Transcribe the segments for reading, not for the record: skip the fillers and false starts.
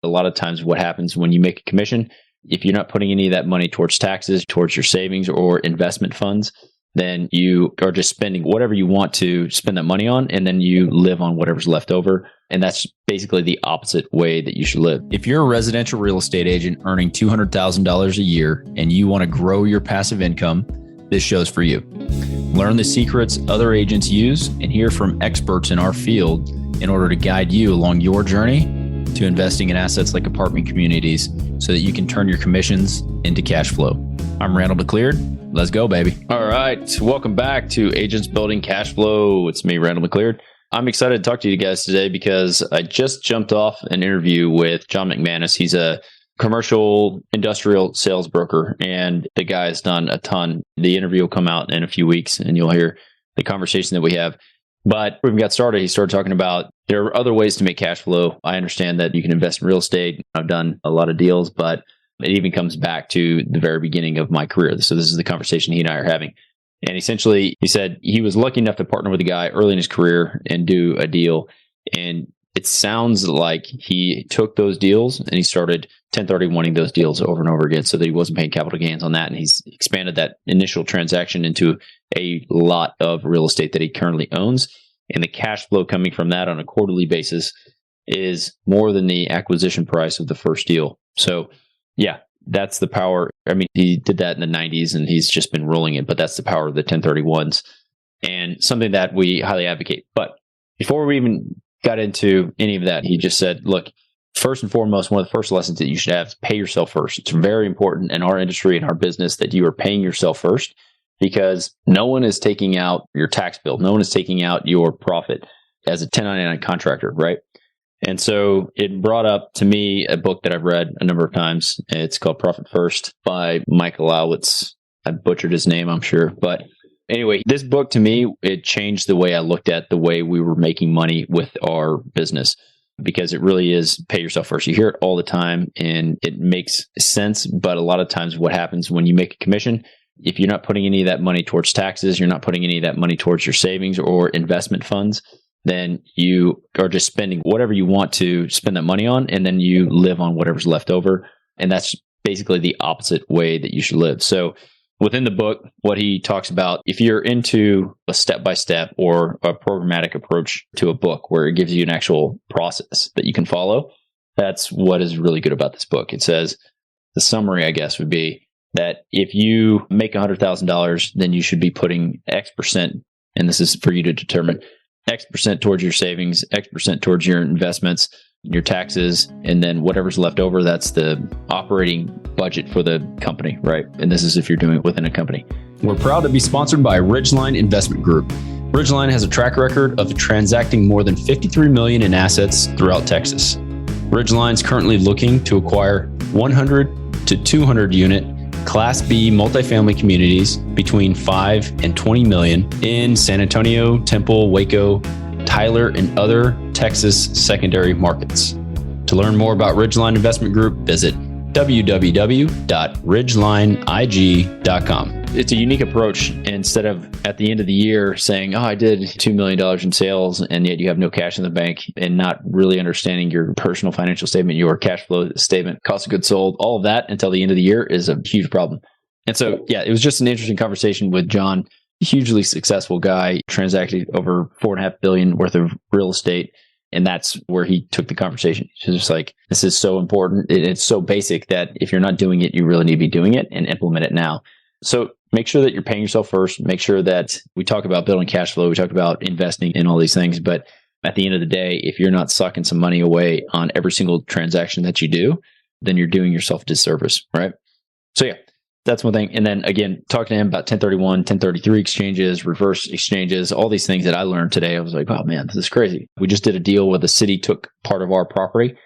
A lot of times what happens when you make a commission, if you're not putting any of that money towards taxes, towards your savings or investment funds, then you are just spending whatever you want to spend that money on, and then you live on whatever's left over. And that's basically the opposite way that you should live. If you're a residential real estate agent earning $200,000 a year and you want to grow your passive income, this show's for you. Learn the secrets other agents use and hear from experts in our field in order to guide you along your journey to investing in assets like apartment communities so that you can turn your commissions into cash flow. I'm Randall McLeod. Let's go, baby. All right. Welcome back to Agents Building Cash Flow. It's me, Randall McLeod. I'm excited to talk to you guys today because I just jumped off an interview with John McManus. He's a commercial industrial sales broker, and the guy has done a ton. The interview will come out in a few weeks, and you'll hear the conversation that we have. But when we got started, he started talking about there are other ways to make cash flow. I understand that you can invest in real estate. I've done a lot of deals, but it even comes back to the very beginning of my career. So this is the conversation he and I are having. And essentially, he said he was lucky enough to partner with a guy early in his career and do a deal. And it sounds like he took those deals and he started 1031ing those deals over and over again so that he wasn't paying capital gains on that. And he's expanded that initial transaction into a lot of real estate that he currently owns. And the cash flow coming from that on a quarterly basis is more than the acquisition price of the first deal. So yeah, that's the power. I mean, he did that in the 90s and he's just been rolling it, but that's the power of the 1031s and something that we highly advocate. But before we even got into any of that, he just said, look, first and foremost, one of the first lessons that you should have is pay yourself first. It's very important in our industry and our business that you are paying yourself first, because no one is taking out your tax bill. No one is taking out your profit as a 1099 contractor, right? And so it brought up to me a book that I've read a number of times. It's called Profit First by Michael Lowitz. I butchered his name, I'm sure. But anyway, this book to me, it changed the way I looked at the way we were making money with our business, because it really is pay yourself first. You hear it all the time and it makes sense. But a lot of times what happens when you make a commission, if you're not putting any of that money towards taxes, you're not putting any of that money towards your savings or investment funds, then you are just spending whatever you want to spend that money on, and then you live on whatever's left over. And that's basically the opposite way that you should live. So within the book, what he talks about, if you're into a step-by-step or a programmatic approach to a book where it gives you an actual process that you can follow, that's what is really good about this book. It says, the summary, I guess, would be that if you make $100,000, then you should be putting X percent, and this is for you to determine, X percent towards your savings, X percent towards your investments, your taxes, and then whatever's left over, that's the operating budget for the company, right? And this is if you're doing it within a company. We're proud to be sponsored by Ridgeline Investment Group. Ridgeline has a track record of transacting more than $53 million in assets throughout Texas. Ridgeline is currently looking to acquire 100 to 200 unit Class B multifamily communities between 5 and 20 million in San Antonio, Temple, Waco, Tyler, and other Texas secondary markets. To learn more about Ridgeline Investment Group, visit www.ridgelineig.com. It's a unique approach. Instead of at the end of the year saying, oh, I did $2 million in sales, and yet you have no cash in the bank, and not really understanding your personal financial statement, your cash flow statement, cost of goods sold, all of that until the end of the year is a huge problem. And so, yeah, it was just an interesting conversation with John, hugely successful guy, transacted over $4.5 billion worth of real estate. And that's where he took the conversation. He's just like, this is so important. It's so basic that if you're not doing it, you really need to be doing it and implement it now. So make sure that you're paying yourself first. Make sure that we talk about building cash flow. We talk about investing in all these things. But at the end of the day, if you're not sucking some money away on every single transaction that you do, then you're doing yourself a disservice, right? So yeah, that's one thing. And then again, talking to him about 1031, 1033 exchanges, reverse exchanges, all these things that I learned today. I was like, oh man, this is crazy. We just did a deal where the city took part of our property,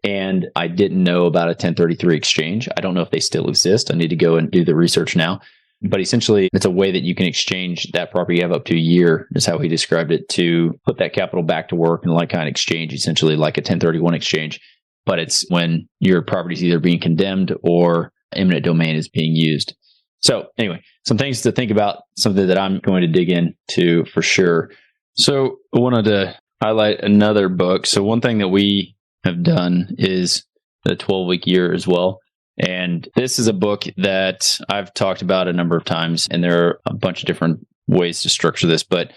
and I didn't know about a 1033 exchange. I don't know if they still exist. I need to go and do the research now. But essentially, it's a way that you can exchange that property. You have up to a year, is how he described it, to put that capital back to work in like kind of exchange, essentially like a 1031 exchange. But it's when your property is either being condemned or eminent domain is being used. So anyway, some things to think about, something that I'm going to dig into for sure. So I wanted to highlight another book. So one thing that we have done is the 12-week year as well. And this is a book that I've talked about a number of times, and there are a bunch of different ways to structure this, but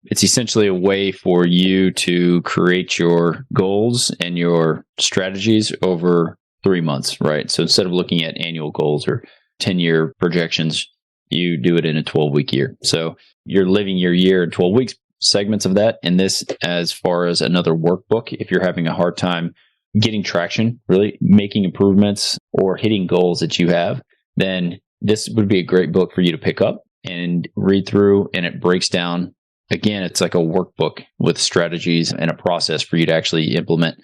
it's essentially a way for you to create your goals and your strategies over 3 months, right? So instead of looking at annual goals or 10-year projections, you do it in a 12-week year. So you're living your year in 12 weeks, segments of that. And this, as far as another workbook, if you're having a hard time getting traction, really making improvements or hitting goals that you have, then this would be a great book for you to pick up and read through. And it breaks down, again, it's like a workbook with strategies and a process for you to actually implement.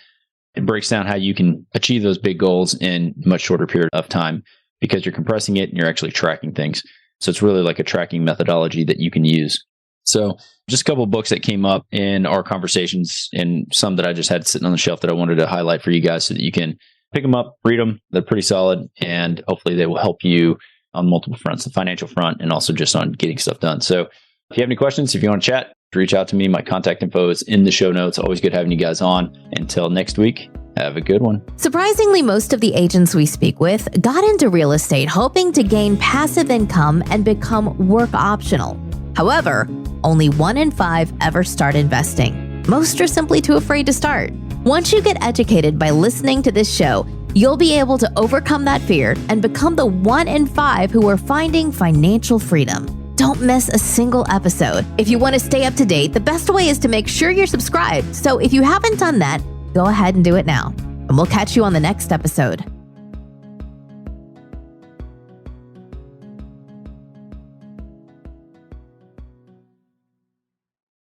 It breaks down how you can achieve those big goals in a much shorter period of time because you're compressing it and you're actually tracking things. So it's really like a tracking methodology that you can use. So just a couple of books that came up in our conversations and some that I just had sitting on the shelf that I wanted to highlight for you guys so that you can pick them up, read them. They're pretty solid, and hopefully they will help you on multiple fronts, the financial front and also just on getting stuff done. So if you have any questions, if you want to chat, reach out to me. My contact info is in the show notes. Always good having you guys on. Until next week, have a good one. Surprisingly, most of the agents we speak with got into real estate hoping to gain passive income and become work optional. However, only 1 in 5 ever start investing. Most are simply too afraid to start. Once you get educated by listening to this show, you'll be able to overcome that fear and become the 1 in 5 who are finding financial freedom. Don't miss a single episode. If you want to stay up to date, the best way is to make sure you're subscribed. So if you haven't done that, go ahead and do it now. And we'll catch you on the next episode.